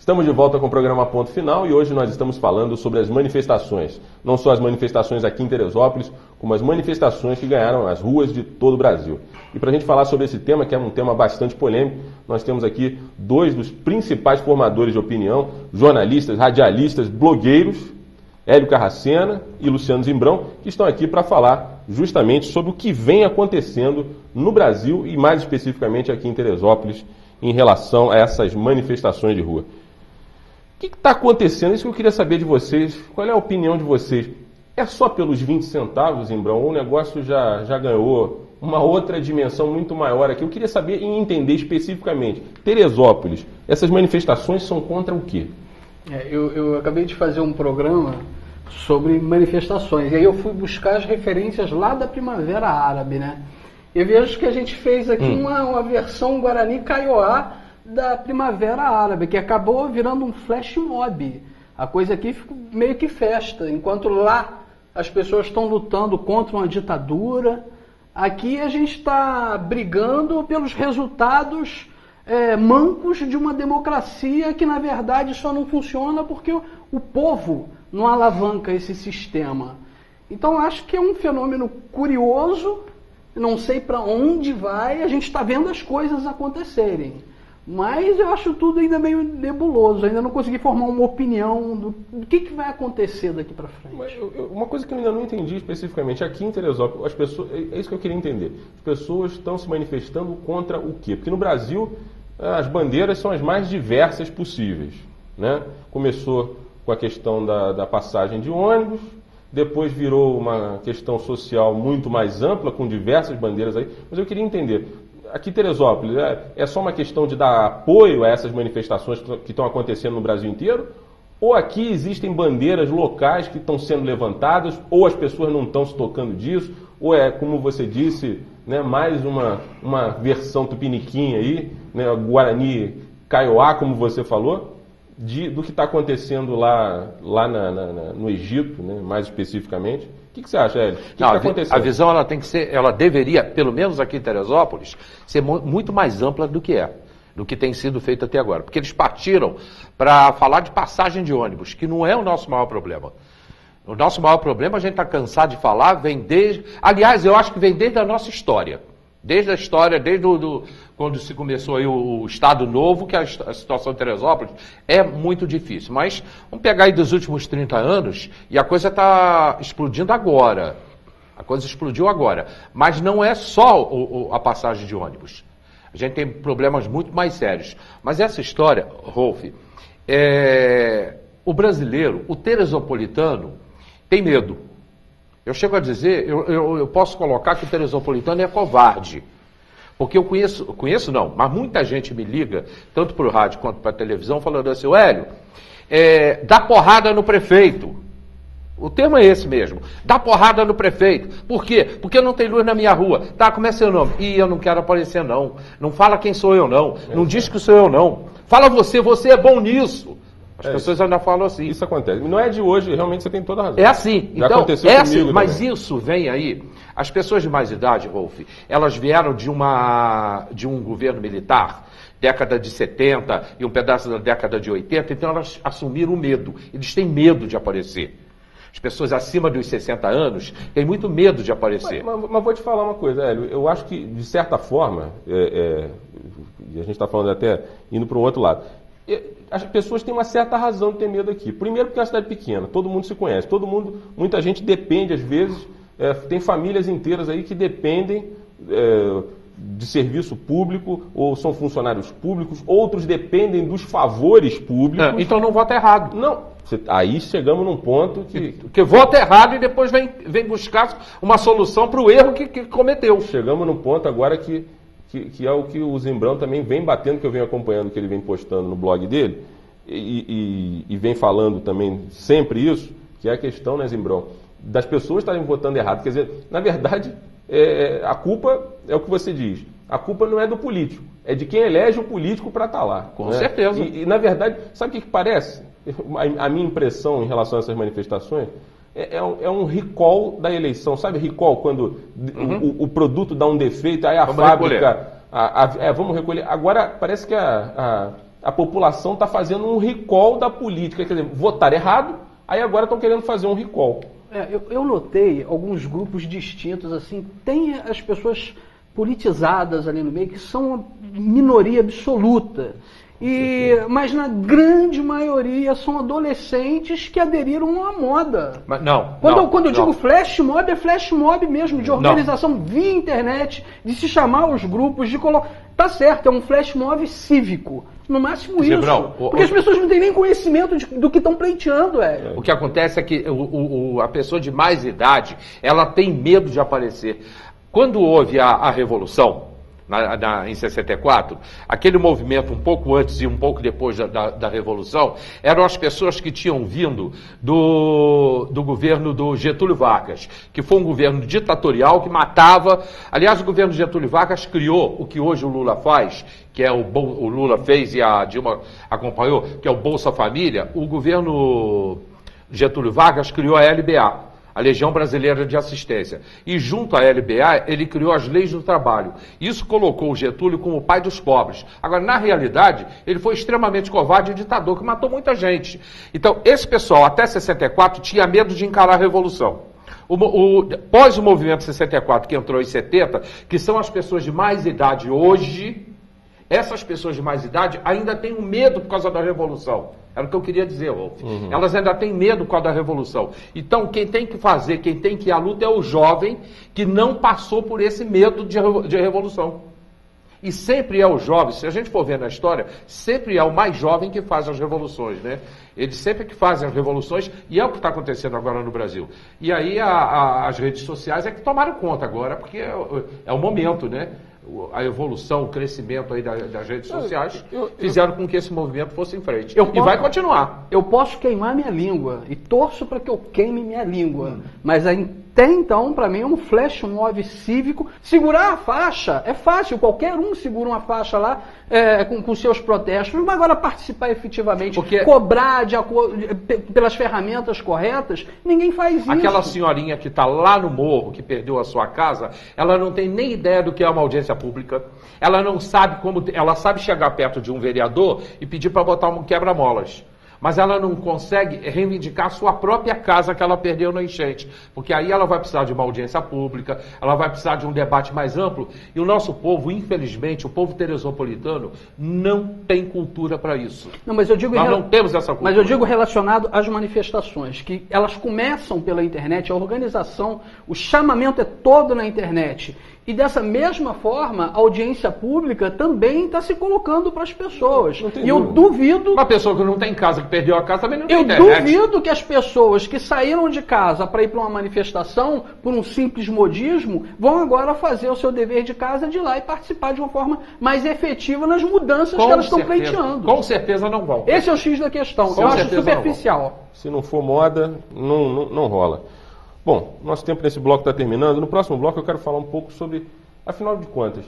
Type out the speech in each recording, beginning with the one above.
Estamos de volta com o programa Ponto Final e hoje nós estamos falando sobre as manifestações. Não só as manifestações aqui em Teresópolis, como as manifestações que ganharam as ruas de todo o Brasil. E para a gente falar sobre esse tema, que é um tema bastante polêmico, nós temos aqui dois dos principais formadores de opinião, jornalistas, radialistas, blogueiros, Hélio Carracena e Luciano Zimbrão, que estão aqui para falar justamente sobre o que vem acontecendo no Brasil e mais especificamente aqui em Teresópolis em relação a essas manifestações de rua. O que está acontecendo? Isso que eu queria saber de vocês. Qual é a opinião de vocês? É só pelos 20 centavos, Zimbrão, ou o negócio já ganhou uma outra dimensão muito maior aqui? Eu queria saber e entender especificamente. Teresópolis, essas manifestações são contra o quê? Eu acabei de fazer um programa sobre manifestações, e aí eu fui buscar as referências lá da Primavera Árabe, né? Eu vejo que a gente fez aqui uma versão Guarani Kaiowá da Primavera Árabe, que acabou virando um flash mob. A coisa aqui ficou meio que festa. Enquanto lá as pessoas estão lutando contra uma ditadura, aqui a gente está brigando pelos resultados mancos de uma democracia que, na verdade, só não funciona porque o povo não alavanca esse sistema. Então, acho que é um fenômeno curioso, não sei para onde vai, a gente está vendo as coisas acontecerem. Mas eu acho tudo ainda meio nebuloso, ainda não consegui formar uma opinião do que vai acontecer daqui para frente. Mas uma coisa que eu ainda não entendi especificamente, aqui em Teresópolis, as pessoas, é isso que eu queria entender, as pessoas estão se manifestando contra o quê? Porque no Brasil as bandeiras são as mais diversas possíveis, né? Começou com a questão da passagem de ônibus, depois virou uma questão social muito mais ampla, com diversas bandeiras aí, mas eu queria entender, aqui em Teresópolis, é só uma questão de dar apoio a essas manifestações que estão acontecendo no Brasil inteiro? Ou aqui existem bandeiras locais que estão sendo levantadas, ou as pessoas não estão se tocando disso, ou é, como você disse, né, mais uma versão tupiniquim aí, né, Guarani Kaiowá, como você falou, do que está acontecendo lá no Egito, né, mais especificamente. O que você acha, Hélio? O que está acontecendo? A visão ela tem que ser, ela deveria, pelo menos aqui em Teresópolis, ser muito mais ampla do que tem sido feito até agora. Porque eles partiram para falar de passagem de ônibus, que não é o nosso maior problema. O nosso maior problema, a gente está cansado de falar, vem desde... Aliás, eu acho que vem desde a nossa história. Desde a história, quando se começou aí o Estado Novo, que a situação de Teresópolis é muito difícil. Mas vamos pegar aí dos últimos 30 anos e a coisa está explodindo agora. A coisa explodiu agora. Mas não é só a passagem de ônibus. A gente tem problemas muito mais sérios. Mas essa história, Rolf, o brasileiro, o teresopolitano, tem medo. Eu chego a dizer, eu posso colocar que o teresopolitano é covarde. Porque eu conheço não, mas muita gente me liga, tanto para o rádio quanto para a televisão, falando assim, Hélio, dá porrada no prefeito. O termo é esse mesmo, dá porrada no prefeito. Por quê? Porque não tem luz na minha rua. Tá, como é seu nome? Ih, eu não quero aparecer não. Não fala quem sou eu não. Não diz que sou eu não. Fala você é bom nisso. As pessoas ainda falam assim. Isso acontece. Não é de hoje, realmente você tem toda a razão. É assim. Já então, aconteceu assim, comigo mas também. isso vem aí. As pessoas de mais idade, Rolf, elas vieram de um governo militar, década de 70 e um pedaço da década de 80, então elas assumiram o medo. Eles têm medo de aparecer. As pessoas acima dos 60 anos têm muito medo de aparecer. Mas vou te falar uma coisa, Hélio. Eu acho que, de certa forma, e a gente está falando até indo para o outro lado, as pessoas têm uma certa razão de ter medo aqui. Primeiro porque é uma cidade pequena, todo mundo se conhece, muita gente depende, às vezes, tem famílias inteiras aí que dependem de serviço público, ou são funcionários públicos, outros dependem dos favores públicos. Então não vota errado. Não, aí chegamos num ponto que vota errado e depois vem buscar uma solução para o erro que cometeu. Chegamos num ponto agora que é o que o Zimbrão também vem batendo, que eu venho acompanhando, que ele vem postando no blog dele, e vem falando também sempre isso, que é a questão, né, Zimbrão, das pessoas estarem votando errado. Quer dizer, na verdade, a culpa é o que você diz. A culpa não é do político, é de quem elege o político para estar lá. Com certeza. E, na verdade, sabe o que parece? A minha impressão em relação a essas manifestações é um recall da eleição. Sabe recall, quando o produto dá um defeito, aí a vamos fábrica... recolher. Vamos recolher. Agora, parece que a população está fazendo um recall da política, quer dizer, votaram errado, aí agora estão querendo fazer um recall. Eu notei alguns grupos distintos, assim, tem as pessoas politizadas ali no meio, que são uma minoria absoluta. Mas na grande maioria são adolescentes que aderiram à moda. Mas Quando eu digo flash mob, é flash mob mesmo, de organização via internet, de se chamar os grupos, de colocar. Tá certo, é um flash mob cívico. No máximo isso. Porque as pessoas não têm nem conhecimento do que estão pleiteando. O que acontece é que a pessoa de mais idade, ela tem medo de aparecer. Quando houve a Revolução, em 64, aquele movimento um pouco antes e um pouco depois da Revolução, eram as pessoas que tinham vindo do governo do Getúlio Vargas, que foi um governo ditatorial que matava. Aliás, o governo de Getúlio Vargas criou o que hoje o Lula faz, que é o Lula fez e a Dilma acompanhou, que é o Bolsa Família. O governo Getúlio Vargas criou a LBA, a Legião Brasileira de Assistência. E junto à LBA, ele criou as leis do trabalho. Isso colocou o Getúlio como o pai dos pobres. Agora, na realidade, ele foi extremamente covarde e ditador, que matou muita gente. Então, esse pessoal, até 64, tinha medo de encarar a Revolução. Pós o movimento 64, que entrou em 70, que são as pessoas de mais idade hoje, essas pessoas de mais idade ainda têm um medo por causa da Revolução. Era o que eu queria dizer, Wolf. Elas ainda têm medo por causa da Revolução. Então, quem tem que fazer, quem tem que ir à luta é o jovem que não passou por esse medo de Revolução. E sempre é o jovem, se a gente for ver na história, sempre é o mais jovem que faz as revoluções, né? Eles sempre que fazem as revoluções, e é o que está acontecendo agora no Brasil. E aí as redes sociais é que tomaram conta agora, porque é o momento, né? A evolução, o crescimento aí das redes sociais fizeram com que esse movimento fosse em frente. E vai continuar. Eu posso queimar minha língua e torço para que eu queime minha língua. Mas até então, para mim, é um flash mob cívico. Segurar a faixa é fácil, qualquer um segura uma faixa lá com seus protestos, mas agora participar efetivamente, cobrar pelas ferramentas corretas, ninguém faz isso. Aquela senhorinha que está lá no morro, que perdeu a sua casa, ela não tem nem ideia do que é uma audiência pública, ela não sabe ela sabe chegar perto de um vereador e pedir para botar um quebra-molas. Mas ela não consegue reivindicar a sua própria casa que ela perdeu na enchente. Porque aí ela vai precisar de uma audiência pública, ela vai precisar de um debate mais amplo. E o nosso povo, infelizmente, o povo teresopolitano, não tem cultura para isso. Mas nós não temos essa cultura. Mas eu digo relacionado às manifestações, que elas começam pela internet, a organização, o chamamento é todo na internet. E dessa mesma forma, a audiência pública também está se colocando para as pessoas. E eu duvido... Uma pessoa que não tem casa, que perdeu a casa, também não tem internet. Eu duvido que as pessoas que saíram de casa para ir para uma manifestação, por um simples modismo, vão agora fazer o seu dever de casa de ir lá e participar de uma forma mais efetiva nas mudanças que elas estão pleiteando. Com certeza não vão. Esse é o X da questão. Eu acho superficial. Se não for moda, não rola. Bom, nosso tempo nesse bloco está terminando. No próximo bloco eu quero falar um pouco sobre, afinal de contas,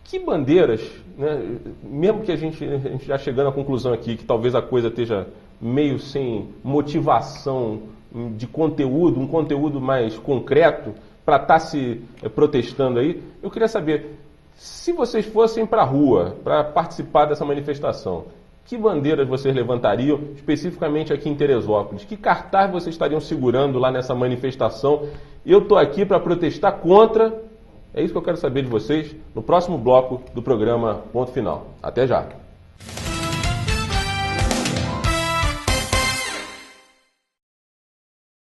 que bandeiras, né, mesmo que a gente já chegando à conclusão aqui que talvez a coisa esteja meio sem motivação de conteúdo, um conteúdo mais concreto para estar se protestando aí, eu queria saber, se vocês fossem para a rua para participar dessa manifestação, que bandeiras vocês levantariam, especificamente aqui em Teresópolis? Que cartaz vocês estariam segurando lá nessa manifestação? Eu estou aqui para protestar contra. É isso que eu quero saber de vocês no próximo bloco do programa Ponto Final. Até já!